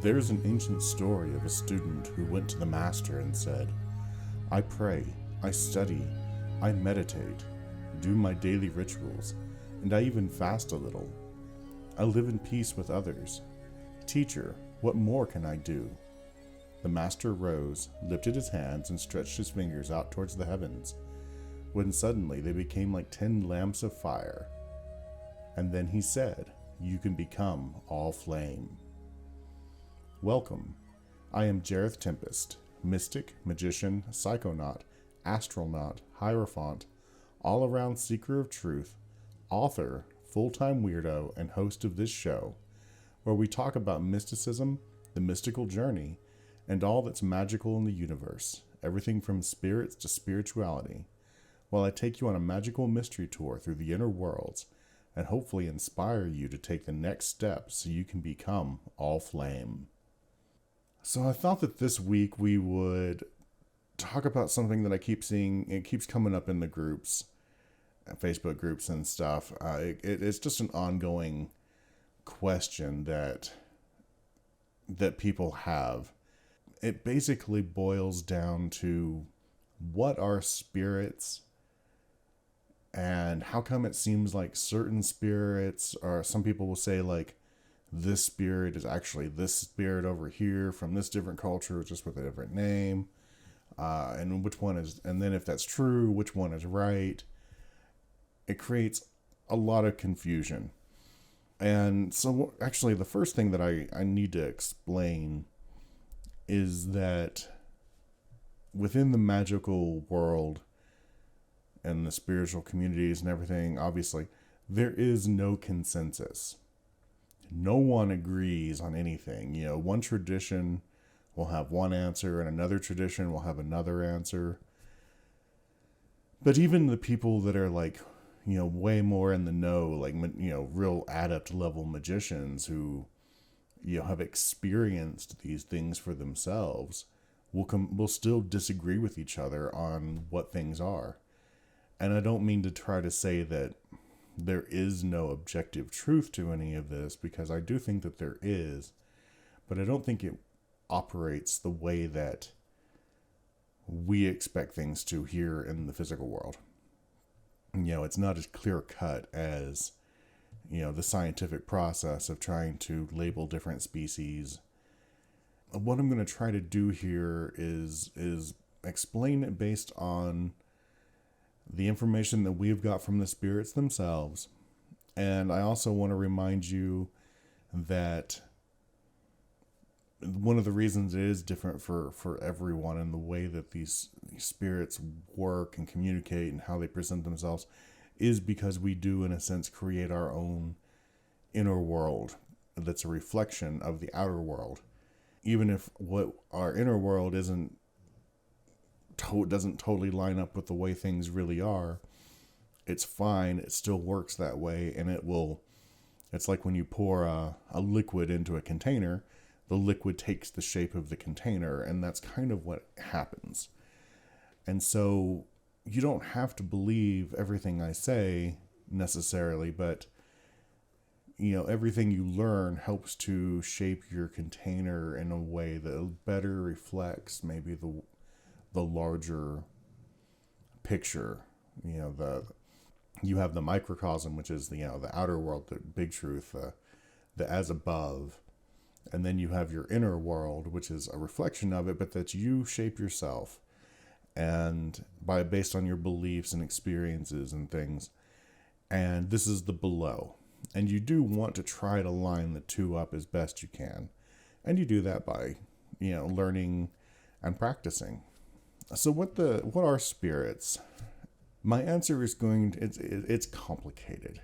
There's an ancient story of a student who went to the master and said, I pray, I study, I meditate, do my daily rituals, and I even fast a little. I live in peace with others. Teacher, what more can I do? The master rose, lifted his hands, and stretched his fingers out towards the heavens, when suddenly they became like 10 lamps of fire. And then he said, you can become all flame. Welcome. I am Jareth Tempest, mystic, magician, psychonaut, astronaut, hierophant, all-around seeker of truth, author, full-time weirdo, and host of this show, where we talk about mysticism, the mystical journey, and all that's magical in the universe, everything from spirits to spirituality, while I take you on a magical mystery tour through the inner worlds, and hopefully inspire you to take the next step so you can become all flame. So I thought that this week we would talk about something that I keep seeing. It keeps coming up in the groups, Facebook groups and stuff. It's just an ongoing question that people have. It basically boils down to, what are spirits, and how come it seems like certain spirits, or some people will say like, this spirit is actually this spirit over here from this different culture, just with a different name, and which one is, and then if that's true, which one is right? It creates a lot of confusion. And so actually the first thing that I need to explain is that within the magical world and the spiritual communities and everything, obviously, there is no consensus. No one agrees on anything. You know, one tradition will have one answer and another tradition will have another answer. But even the people that are like, you know, way more in the know, like, you know, real adept level magicians who, you know, have experienced these things for themselves will still disagree with each other on what things are. And I don't mean to try to say that there is no objective truth to any of this, because I do think that there is, but I don't think it operates the way that we expect things to here in the physical world. You know, it's not as clear cut as, you know, the scientific process of trying to label different species. What I'm going to try to do here is explain it based on the information that we've got from the spirits themselves. And I also want to remind you that one of the reasons it is different for everyone and the way that these spirits work and communicate and how they present themselves is because we do, in a sense, create our own inner world that's a reflection of the outer world. Even if what our inner world doesn't totally line up with the way things really are, it's fine. It still works that way, and it's like when you pour a liquid into a container, the liquid takes the shape of the container, and that's kind of what happens. And so you don't have to believe everything I say necessarily, but you know, everything you learn helps to shape your container in a way that better reflects maybe the larger picture. You know, you have the microcosm, which is the outer world, the big truth, the as above, and then you have your inner world, which is a reflection of it, but that you shape yourself, and based on your beliefs and experiences and things. And this is the below. And you do want to try to line the two up as best you can. And you do that by, you know, learning and practicing. So what are spirits? My answer is it's complicated.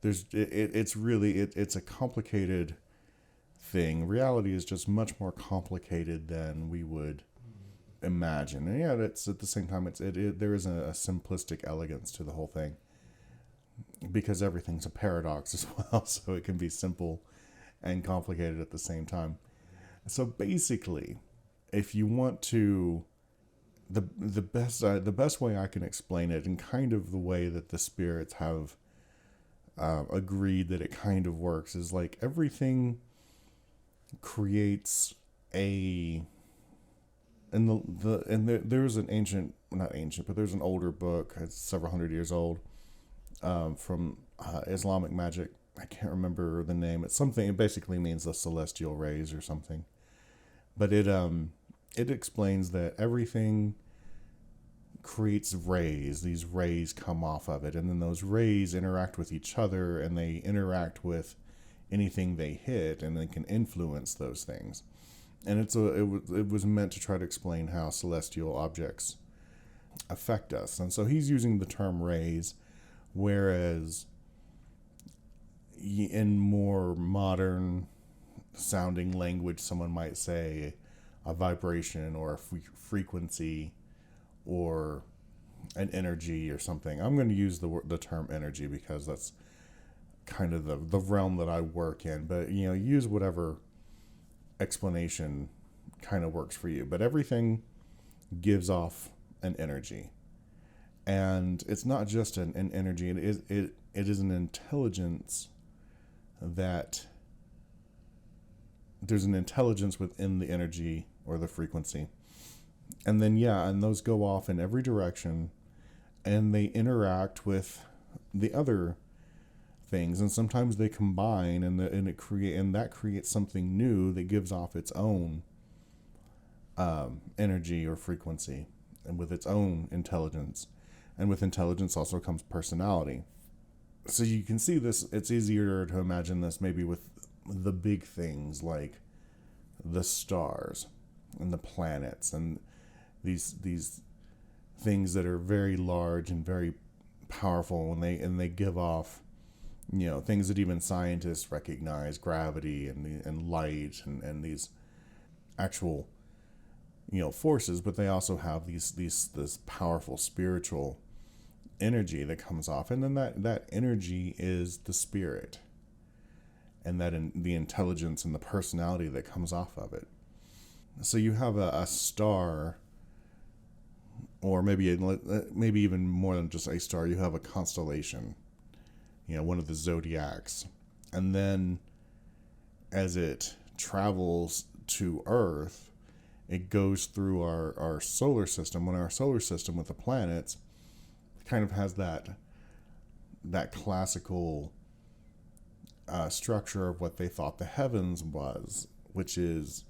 It's a complicated thing. Reality is just much more complicated than we would imagine. And yeah, it's at the same time, there is a simplistic elegance to the whole thing, because everything's a paradox as well, so it can be simple and complicated at the same time. So basically, if you want to, the best way I can explain it, and kind of the way that the spirits have agreed that it kind of works is like everything creates a and there's an ancient, not ancient, but there's an older book. It's several hundred years old, from Islamic magic. I can't remember the name. It's something. It basically means the celestial rays or something. But it explains that everything creates rays. These rays come off of it, and then those rays interact with each other, and they interact with anything they hit, and they can influence those things. And it was meant to try to explain how celestial objects affect us. And so he's using the term rays, whereas in more modern sounding language, someone might say a vibration or a frequency or an energy or something. I'm going to use the term energy because that's kind of the realm that I work in. But, use whatever explanation kind of works for you. But everything gives off an energy. And it's not just an energy. It is an intelligence that there's an intelligence within the energy or the frequency. And then, and those go off in every direction, and they interact with the other things, and sometimes they combine, and that creates something new that gives off its own energy or frequency, and with its own intelligence. And with intelligence also comes personality. So you can see this. It's easier to imagine this maybe with the big things like the stars and the planets and these things that are very large and very powerful, and they give off things that even scientists recognize, gravity and light and these actual forces. But they also have this powerful spiritual energy that comes off, and then that energy is the spirit, and the intelligence and the personality that comes off of it. So you have a star, or maybe even more than just a star. You have a constellation, one of the zodiacs, and then as it travels to Earth, it goes through our solar system. When our solar system with the planets kind of has that classical structure of what they thought the heavens was, which is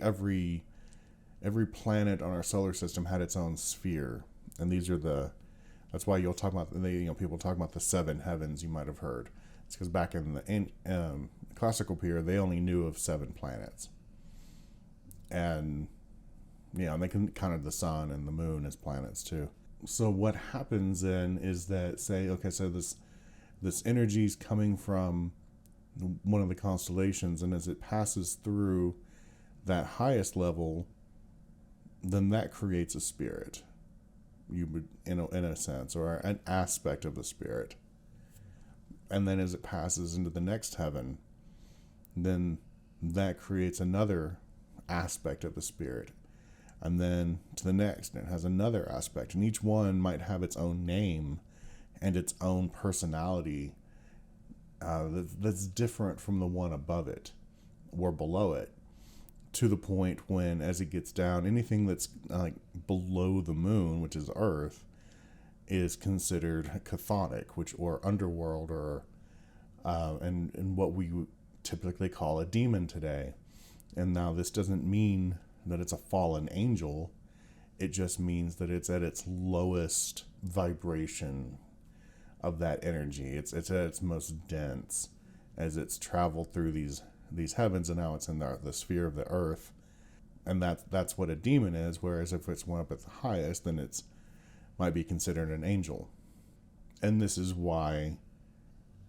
every planet on our solar system had its own sphere, and that's why you'll talk about people talk about the seven heavens. You might have heard. It's because back in the classical period, they only knew of 7 planets, and they can count the sun and the moon as planets too. So what happens then is that, so this energy is coming from one of the constellations, and as it passes through that highest level, then that creates a spirit. You would, in a sense, or an aspect of the spirit. And then as it passes into the next heaven, then that creates another aspect of the spirit. And then to the next, and it has another aspect. And each one might have its own name and its own personality that's different from the one above it or below it, to the point when, as it gets down, anything that's like below the moon, which is Earth, is considered chthonic, or underworld, or and what we typically call a demon today. And now this doesn't mean that it's a fallen angel. It just means that it's at its lowest vibration of that energy. It's at its most dense as it's traveled through these heavens, and now it's in the sphere of the earth. And that's what a demon is. Whereas if it's one up at the highest, then it's might be considered an angel. And this is why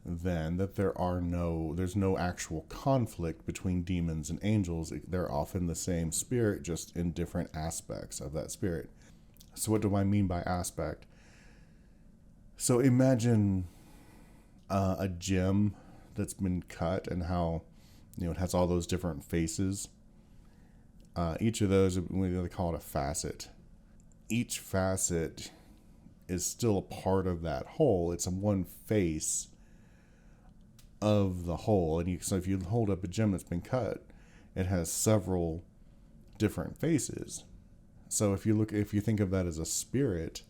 then that there's no actual conflict between demons and angels. They're often the same spirit, just in different aspects of that spirit. So what do I mean by aspect? So imagine a gem that's been cut, and how it has all those different faces. Each of those, they call it a facet. Each facet is still a part of that whole. It's one face of the whole. And so if you hold up a gem that's been cut, it has several different faces. So if you think of that as a spirit,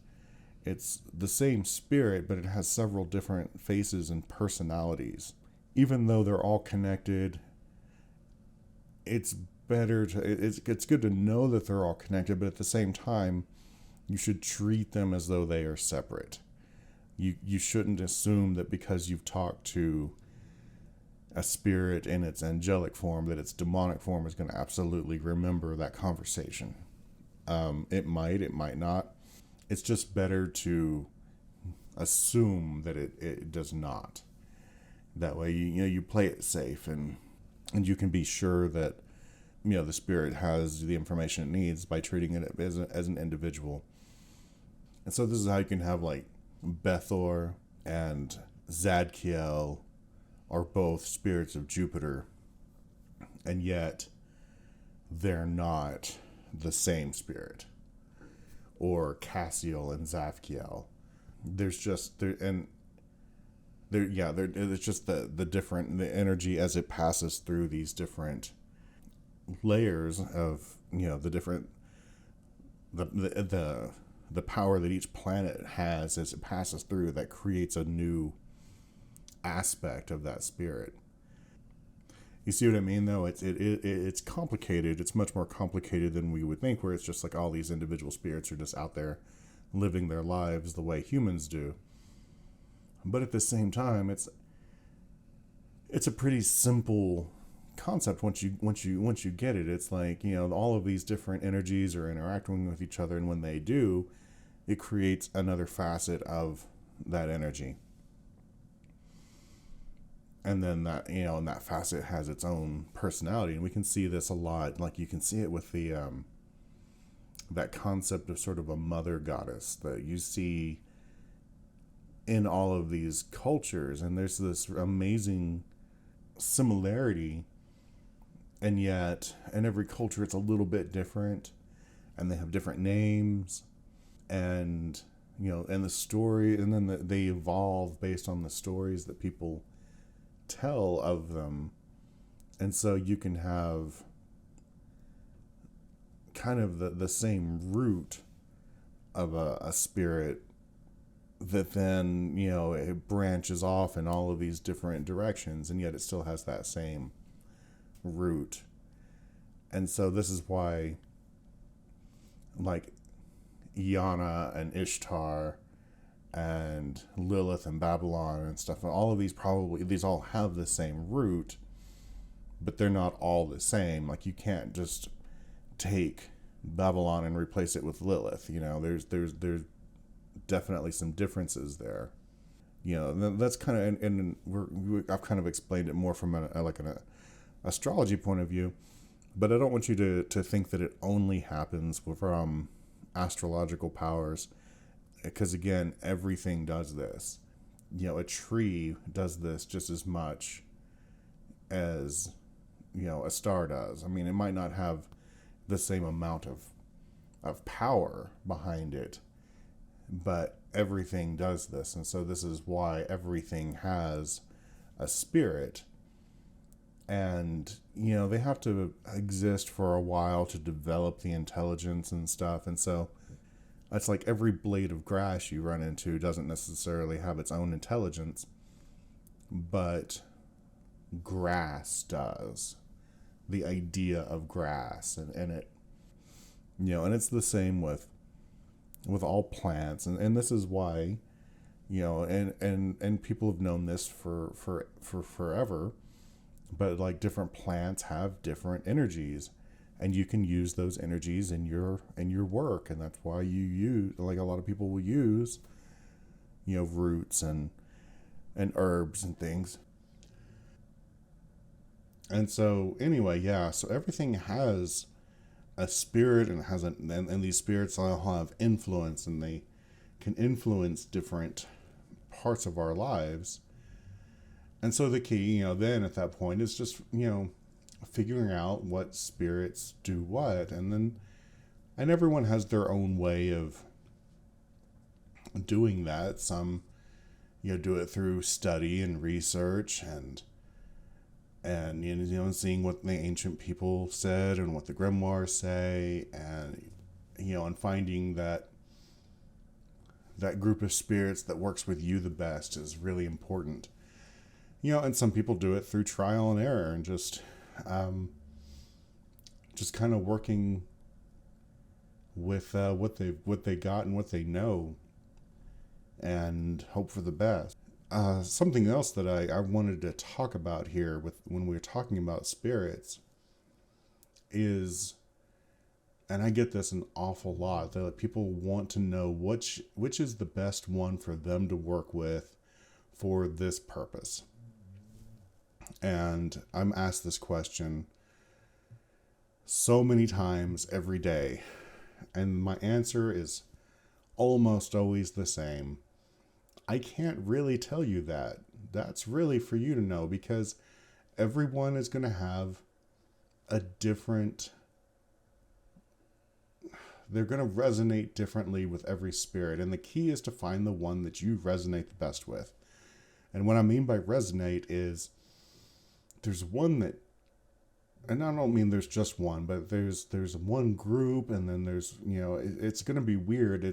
it's the same spirit, but it has several different faces and personalities. Even though they're all connected, it's good to know that they're all connected, but at the same time, you should treat them as though they are separate. You shouldn't assume that because you've talked to a spirit in its angelic form, that its demonic form is going to absolutely remember that conversation. It might not. It's just better to assume that it does not. That way, you play it safe, and you can be sure that the spirit has the information it needs by treating it as an individual. And so this is how you can have like Bethor and Zadkiel are both spirits of Jupiter, and yet they're not the same spirit. Or Cassiel and Zafkiel. There's just it's just the different, the energy as it passes through these different layers of the different the power that each planet has as it passes through, that creates a new aspect of that spirit. You see what I mean, though? It's complicated. It's much more complicated than we would think, where it's just like all these individual spirits are just out there living their lives the way humans do. But at the same time, it's a pretty simple concept once you get it. It's like, all of these different energies are interacting with each other, and when they do, it creates another facet of that energy. And then that, and that facet has its own personality. And we can see this a lot. Like you can see it with the, that concept of sort of a mother goddess that you see in all of these cultures. And there's this amazing similarity. And yet, in every culture, it's a little bit different. And they have different names. And, and the story, and then they evolve based on the stories that people tell of them. And so you can have kind of the same root of a spirit that then, it branches off in all of these different directions, and yet it still has that same root. And so this is why, like, Iana and Ishtar and Lilith and Babylon and stuff, and all of these all have the same root, but they're not all the same. Like, you can't just take Babylon and replace it with Lilith. There's definitely some differences there. That's kind of, and I've kind of explained it more from an astrology point of view, but I don't want you to think that it only happens from astrological powers. Because again, everything does this. A tree does this just as much as, a star does. I mean, it might not have the same amount of power behind it, but everything does this. And so this is why everything has a spirit. And, they have to exist for a while to develop the intelligence and stuff. And so it's like every blade of grass you run into doesn't necessarily have its own intelligence, but grass does. The idea of grass, and it, and it's the same with all plants, and this is why, and people have known this for forever, but like different plants have different energies. And you can use those energies in your work, and that's why you use, like a lot of people will use, roots and herbs and things. And so anyway, so everything has a spirit, and and these spirits all have influence, and they can influence different parts of our lives. And so the key, then at that point is just, figuring out what spirits do what, and everyone has their own way of doing that. Some do it through study and research and seeing what the ancient people said and what the grimoires say, and finding that group of spirits that works with you the best is really important. And some people do it through trial and error and just kind of working with what they got and what they know, and hope for the best. Something else that I wanted to talk about here when we were talking about spirits is, and I get this an awful lot, that people want to know which is the best one for them to work with for this purpose. And I'm asked this question so many times every day, and my answer is almost always the same. I can't really tell you that. That's really for you to know, because everyone is going to have a different... They're going to resonate differently with every spirit, and the key is to find the one that you resonate the best with. And what I mean by resonate is there's one that, and I don't mean there's just one, but there's one group, and then there's, it's going to be weird.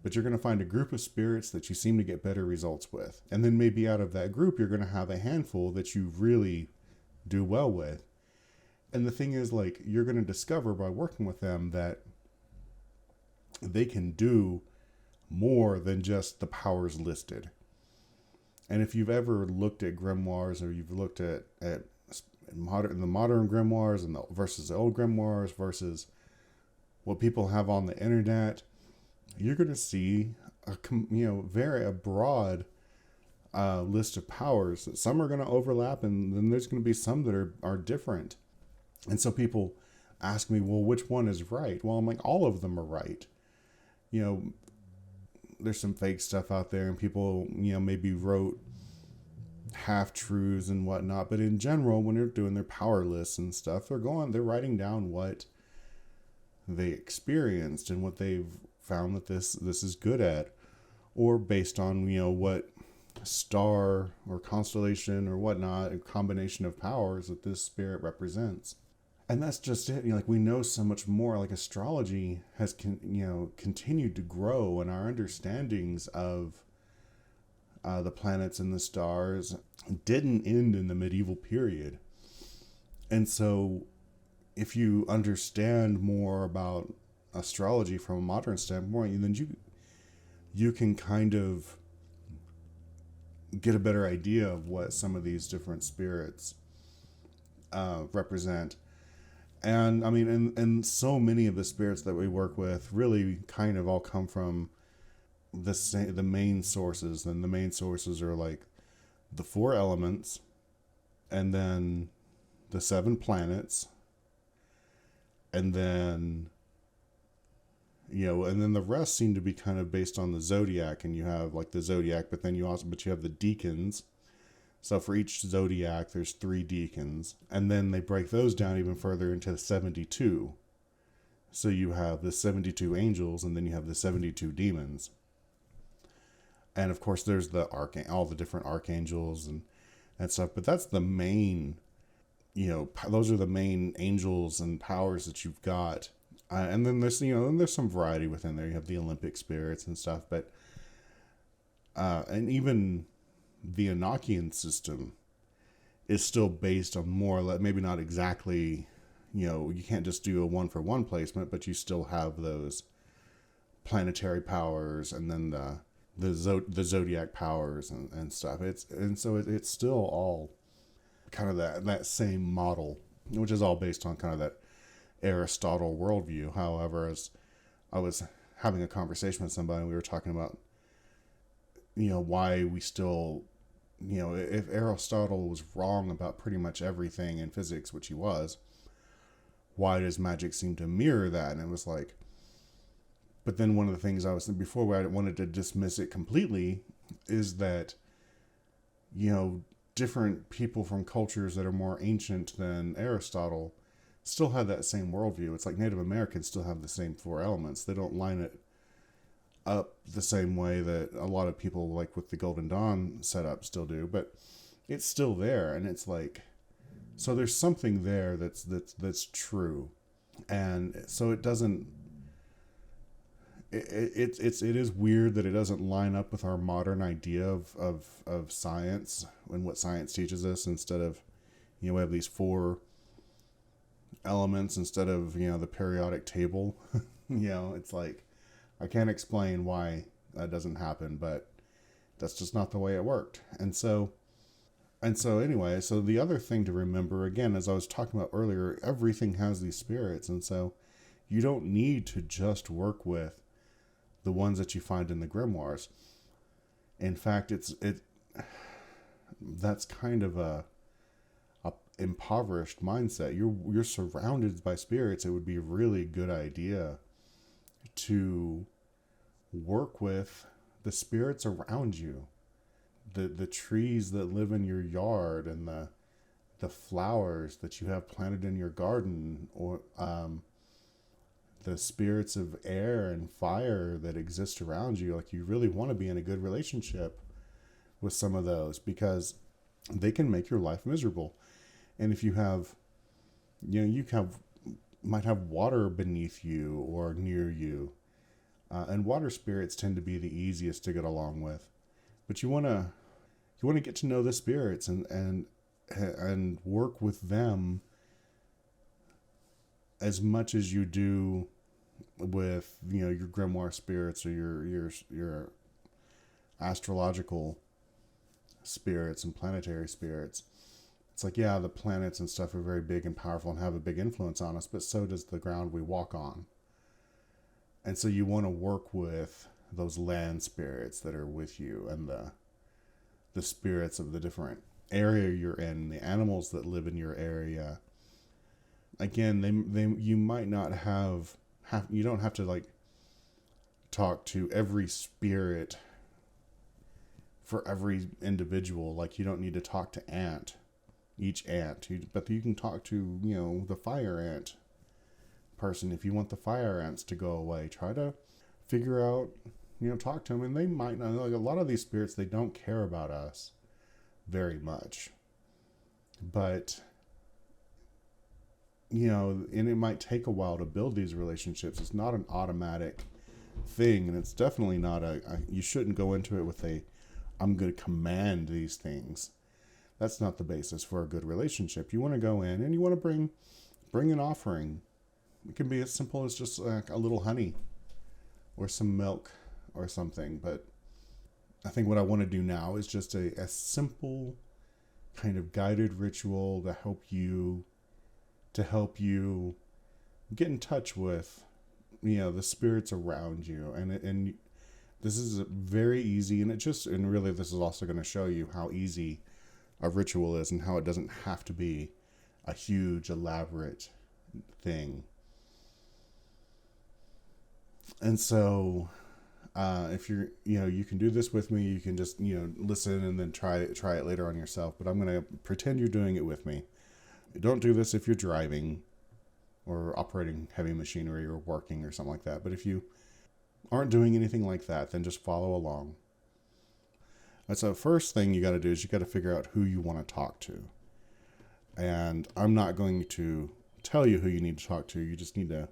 But you're going to find a group of spirits that you seem to get better results with. And then maybe out of that group, you're going to have a handful that you really do well with. And the thing is, you're going to discover by working with them that they can do more than just the powers listed. And if you've ever looked at grimoires, or you've looked at the modern grimoires and versus the old grimoires versus what people have on the internet, you're going to see a broad list of powers. Some are going to overlap, and then there's going to be some that are different. And so people ask me, well, which one is right? Well, I'm like, all of them are right. There's some fake stuff out there, and people, maybe wrote half-truths and whatnot. But in general, when they're doing their power lists and stuff, they're writing down what they experienced and what they've found that this is good at, or based on, what star or constellation or whatnot, a combination of powers that this spirit represents. And that's just it. We know so much more. Astrology has continued to grow, and our understandings of the planets and the stars didn't end in the medieval period. And so if you understand more about astrology from a modern standpoint, then you can kind of get a better idea of what some of these different spirits represent. And I mean, and so many of the spirits that we work with really kind of all come from the main sources. And the main sources are the 4 elements, and then the 7 planets, and then and then the rest seem to be kind of based on the zodiac. And you have the zodiac, but you have the deacons. So for each zodiac, there's 3 deacons. And then they break those down even further into the 72. So you have the 72 angels, and then you have the 72 demons. And of course, there's all the different archangels and stuff. But that's the main, those are the main angels and powers that you've got. And then there's, there's some variety within there. You have the Olympic spirits and stuff. But, and even the Enochian system is still based on more, maybe not exactly, you can't just do a 1-for-1 placement, but you still have those planetary powers, and then the zodiac powers and stuff. It's still all kind of that same model, which is all based on kind of that Aristotle worldview. However, as I was having a conversation with somebody, we were talking about, why we still, if Aristotle was wrong about pretty much everything in physics, which he was, why does magic seem to mirror that? And it was but then one of the things before I wanted to dismiss it completely is that, different people from cultures that are more ancient than Aristotle still have that same worldview. It's Native Americans still have the same 4 elements. They don't line it up the same way that a lot of people like with the Golden Dawn setup still do, but it's still there, and it's like, so there's something there that's true, and so it doesn't. It is weird that it doesn't line up with our modern idea of science and what science teaches us. Instead of, we have these four elements instead of, the periodic table. It's like, I can't explain why that doesn't happen, but that's just not the way it worked. And so anyway, so the other thing to remember, again, as I was talking about earlier, everything has these spirits. And so you don't need to just work with the ones that you find in the grimoires. In fact, that's kind of a impoverished mindset. You're surrounded by spirits. It would be a really good idea to work with the spirits around you, the trees that live in your yard, and the flowers that you have planted in your garden, or the spirits of air and fire that exist around you. Like, you really want to be in a good relationship with some of those, because they can make your life miserable. And if you have, might have water beneath you or near you, and water spirits tend to be the easiest to get along with. But you want to get to know the spirits and work with them as much as you do with, your grimoire spirits or your astrological spirits and planetary spirits. It's like, yeah, the planets and stuff are very big and powerful and have a big influence on us, but so does the ground we walk on. And so you want to work with those land spirits that are with you, and the spirits of the different area you're in, the animals that live in your area. Again, they you might not have you don't have to like talk to every spirit for every individual. Like, you don't need to talk to each ant, but you can talk to, the fire ant person. If you want the fire ants to go away, try to figure out, talk to them. And they might not, like a lot of these spirits, they don't care about us very much, but and it might take a while to build these relationships. It's not an automatic thing, and it's definitely not you shouldn't go into it with I'm going to command these things. That's not the basis for a good relationship. You want to go in and you want to bring an offering. It can be as simple as just like a little honey or some milk or something. But I think what I want to do now is just a simple kind of guided ritual to help you get in touch with, the spirits around you. And this is very easy, and really this is also going to show you how easy a ritual is and how it doesn't have to be a huge, elaborate thing. And so, if you're, you can do this with me. You can just, listen and then try it later on yourself. But I'm going to pretend you're doing it with me. Don't do this if you're driving or operating heavy machinery or working or something like that. But if you aren't doing anything like that, then just follow along. And so first thing you got to do is you got to figure out who you want to talk to. And I'm not going to tell you who you need to talk to. You just need to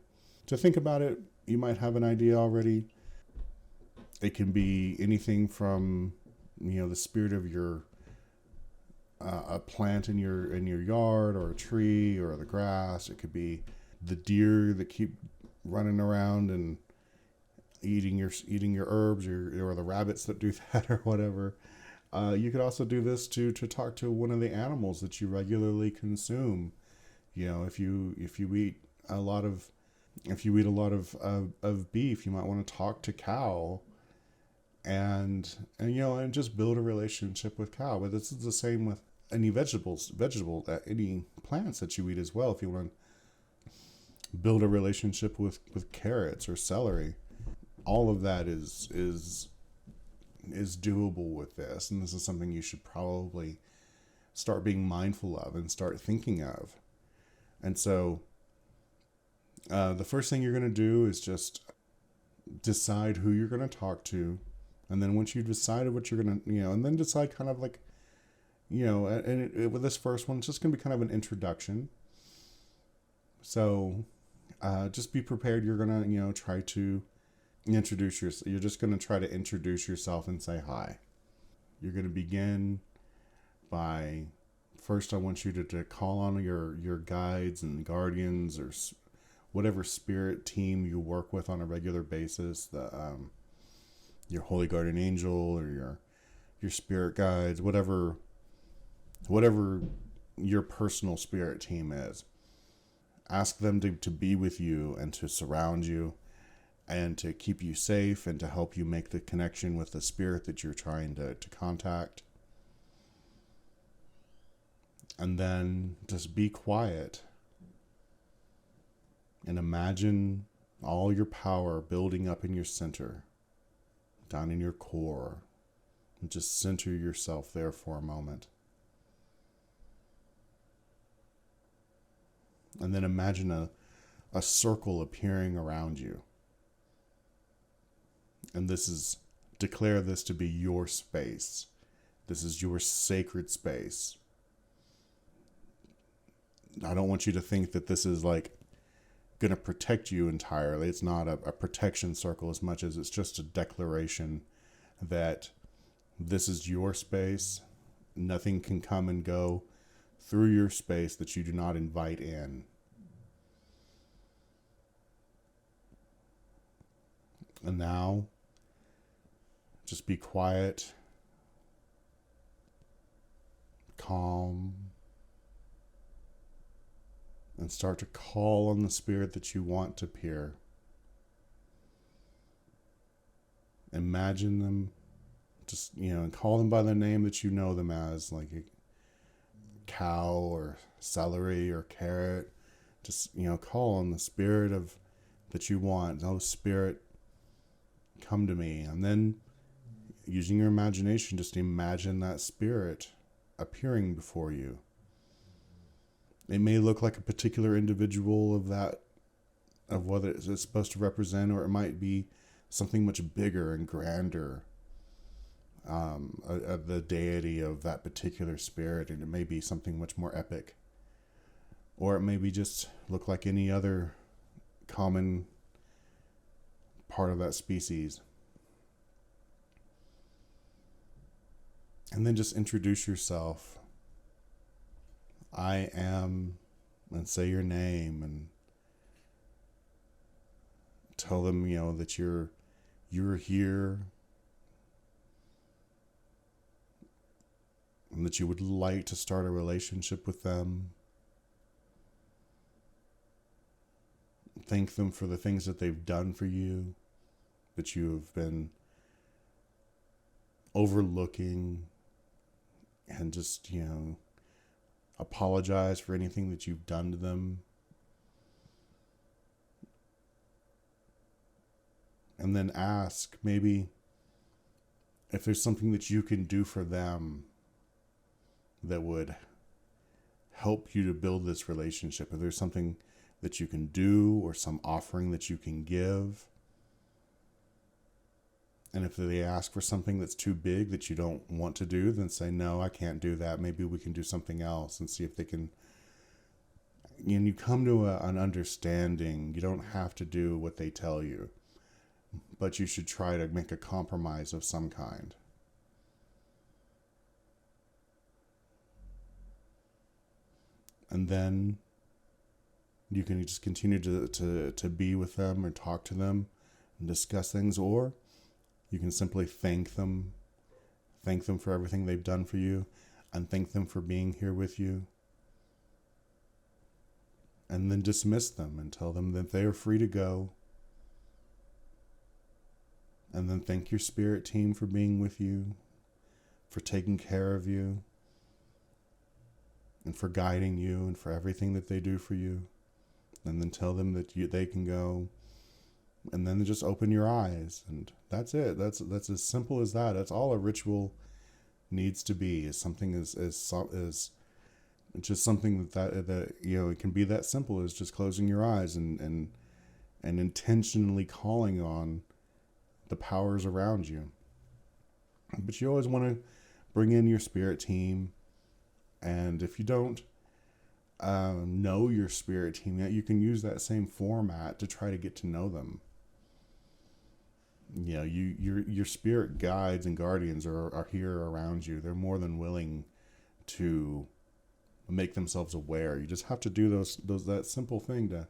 think about it. You might have an idea already. It can be anything from, the spirit of a plant in your yard, or a tree, or the grass. It could be the deer that keep running around and eating your herbs, or the rabbits that do that, or whatever. You could also do this to talk to one of the animals that you regularly consume. If you eat a lot of beef, you might want to talk to cow, and just build a relationship with cow. But this is the same with any any plants that you eat as well. If you want to build a relationship with carrots or celery, all of that is doable with this. And this is something you should probably start being mindful of and start thinking of. And so the first thing you're going to do is just decide who you're going to talk to. And then once you've decided what you're going to, and then decide kind of like, with this first one, it's just going to be kind of an introduction. So just be prepared. You're going to, try to introduce yourself. You're just going to try to introduce yourself and say hi. You're going to begin by, first I want you to call on your guides and guardians or whatever spirit team you work with on a regular basis, your holy guardian angel or your spirit guides, whatever your personal spirit team is. Ask them to be with you and to surround you and to keep you safe and to help you make the connection with the spirit that you're trying to contact. And then just be quiet and imagine all your power building up in your center, down in your core. And just center yourself there for a moment. And then imagine a circle appearing around you. And declare this to be your space. This is your sacred space. I don't want you to think that this is like going to protect you entirely. It's not a protection circle as much as it's just a declaration that this is your space. Nothing can come and go through your space that you do not invite in. And now, just be quiet, calm, and start to call on the spirit that you want to appear. Imagine them, just, call them by the name that you know them as, like a cow or celery or carrot. Just, call on the spirit that you want. Oh, spirit, come to me. And then, using your imagination, just imagine that spirit appearing before you. It may look like a particular individual of what it's supposed to represent, or it might be something much bigger and grander, the deity of that particular spirit, and it may be something much more epic. Or it may be just look like any other common part of that species. And then just introduce yourself. I am, and say your name, and tell them, that you're here, and that you would like to start a relationship with them. Thank them for the things that they've done for you, that you have been overlooking, and just, apologize for anything that you've done to them. And then ask maybe if there's something that you can do for them that would help you to build this relationship. If there's something that you can do or some offering that you can give. And if they ask for something that's too big that you don't want to do, then say, no, I can't do that. Maybe we can do something else, and see if they can. And you come to an understanding. You don't have to do what they tell you, but you should try to make a compromise of some kind. And then you can just continue to be with them or talk to them and discuss things, or you can simply thank them for everything they've done for you, and thank them for being here with you. And then dismiss them and tell them that they are free to go. And then thank your spirit team for being with you, for taking care of you, and for guiding you, and for everything that they do for you. And then tell them that they can go. And then just open your eyes, and that's it. That's as simple as that. That's all a ritual needs to be. Is something is just something that it can be that simple as just closing your eyes and intentionally calling on the powers around you. But you always want to bring in your spirit team. And if you don't know your spirit team yet, you can use that same format to try to get to know them. You know, your spirit guides and guardians are here around you. They're more than willing to make themselves aware. You just have to do that simple thing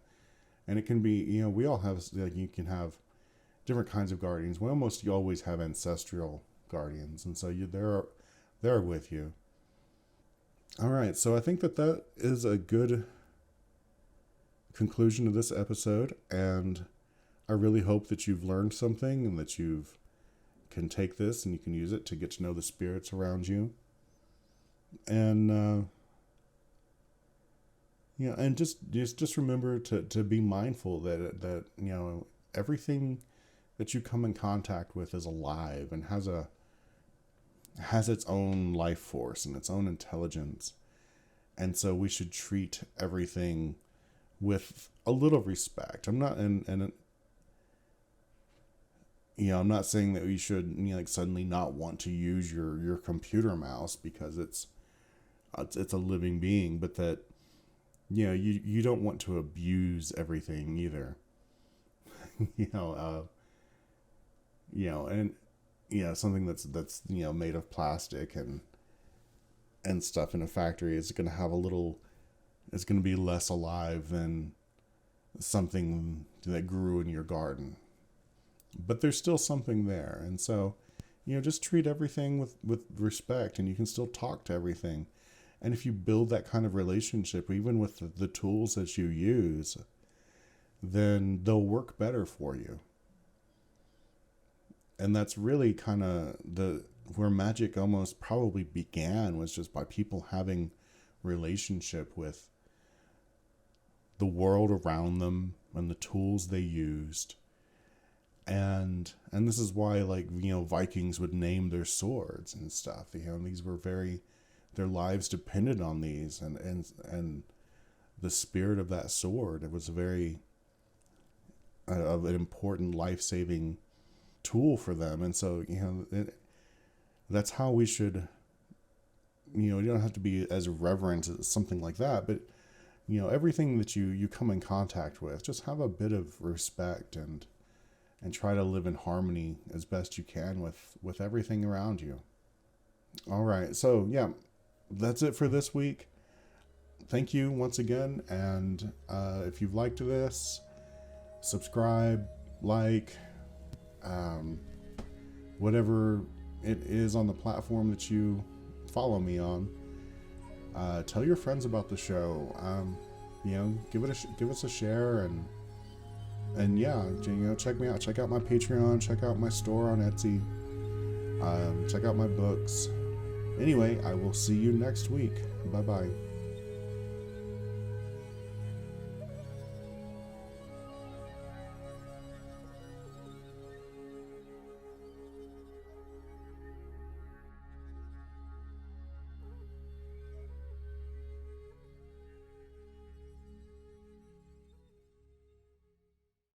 and it can be, you know, we all have, like, you can have different kinds of guardians. We almost always have ancestral guardians, and so they're with you. All right, so I think that is a good conclusion to this episode, and I really hope that you've learned something and that you can take this and you can use it to get to know the spirits around you. And you know, and just remember to be mindful that you know, everything that you come in contact with is alive and has its own life force and its own intelligence. And so we should treat everything with a little respect. I'm not you know, I'm not saying that we should, you know, like, suddenly not want to use your computer mouse because it's a living being, but that, you know, you don't want to abuse everything either. You know, and you know, something that's you know, made of plastic and stuff in a factory is going to have it's going to be less alive than something that grew in your garden. But there's still something there. And so, you know, just treat everything with respect, and you can still talk to everything. And if you build that kind of relationship, even with the tools that you use, then they'll work better for you. And that's really kind of where magic almost probably began, was just by people having relationship with the world around them and the tools they used. And this is why, like, you know, Vikings would name their swords and stuff. You know, these were their lives depended on these, and the spirit of that sword, it was very of an important life-saving tool for them. And so, you know, that's how we should, you know, you don't have to be as reverent as something like that, but, you know, everything that you come in contact with, just have a bit of respect and try to live in harmony as best you can with everything around you. All right. So yeah, that's it for this week. Thank you once again. And if you've liked this, subscribe, like, whatever it is on the platform that you follow me on. Tell your friends about the show. You know, give us a share, and yeah, you know, check me out. Check out my Patreon. Check out my store on Etsy. Check out my books. Anyway, I will see you next week. Bye-bye.